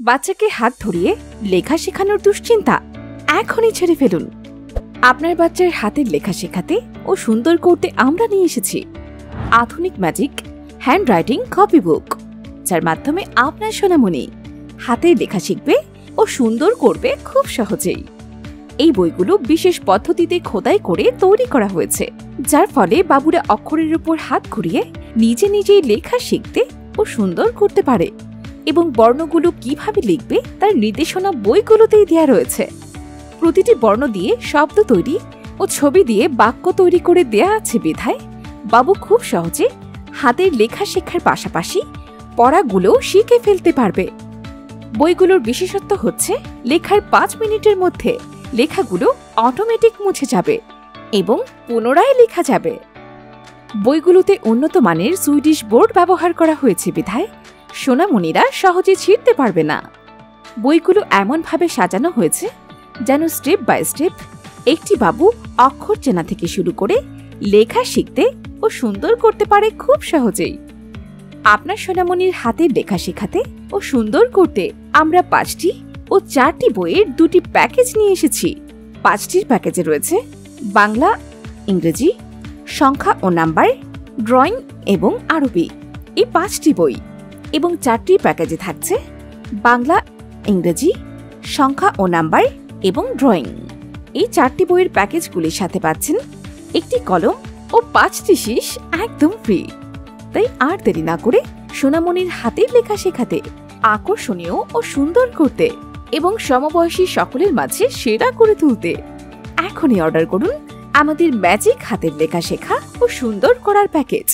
বাচ্চাকে হাত ধরিয়ে লেখা শেখানোর দুশ্চিন্তা এখনই ছেড়ে ফেলুন। আপনার বাচ্চার হাতের লেখা শেখাতে ও সুন্দর করতে আমরা নিয়ে এসেছি আধুনিক ম্যাজিক হ্যান্ড রাইটিং কপি বুক, যার মাধ্যমে আপনার সোনামণি হাতের লেখা শিখবে ও সুন্দর করবে খুব সহজেই। এই বইগুলো বিশেষ পদ্ধতিতে খোদাই করে তৈরি করা হয়েছে, যার ফলে বাবুরা অক্ষরের উপর হাত ঘুরিয়ে নিজে নিজেই লেখা শিখতে ও সুন্দর করতে পারে এবং বর্ণগুলো কিভাবে লিখবে তার নির্দেশনা বইগুলোতেই দেওয়া রয়েছে। প্রতিটি বর্ণ দিয়ে শব্দ তৈরি ও ছবি দিয়ে বাক্য তৈরি করে দেয়া আছে বিধায় বাবু খুব সহজে হাতের লেখা শেখার পাশাপাশি পড়াগুলোও শিখে ফেলতে পারবে। বইগুলোর বিশেষত্ব হচ্ছে লেখার 5 মিনিটের মধ্যে লেখাগুলো অটোমেটিক মুছে যাবে এবং পুনরায় লেখা যাবে। বইগুলোতে উন্নত মানের সুইডিশ বোর্ড ব্যবহার করা হয়েছে বিধায় সোনামণিরা সহজে ছিঁড়তে পারবে না। বইগুলো এমনভাবে সাজানো হয়েছে যেন স্টেপ বাই স্টেপ একটি বাবু অক্ষর চেনা থেকে শুরু করে লেখা শিখতে ও সুন্দর করতে পারে খুব সহজেই। আপনার সোনামণির হাতের লেখা শেখাতে ও সুন্দর করতে আমরা 5টি ও 4টি বইয়ের 2টি প্যাকেজ নিয়ে এসেছি। 5টির প্যাকেজে রয়েছে বাংলা, ইংরেজি, সংখ্যা ও নাম্বার, ড্রয়িং এবং আরবি, এই 5টি বই। এবং 4টি প্যাকেজে থাকছে বাংলা, ইংরেজি, সংখ্যা ও নাম্বার এবং ড্রয়িং। এই 4টি বইয়ের প্যাকেজগুলির সাথে পাচ্ছেন একটি কলম ও 5টি শীষ একদম ফ্রি। তাই আর দেরি না করে সোনামণির হাতের লেখা শেখাতে, আকর্ষণীয় ও সুন্দর করতে এবং সমবয়সী সকলের মাঝে সেরা করে তুলতে এখনই অর্ডার করুন আমাদের ম্যাজিক হাতের লেখা শেখা ও সুন্দর করার প্যাকেজ।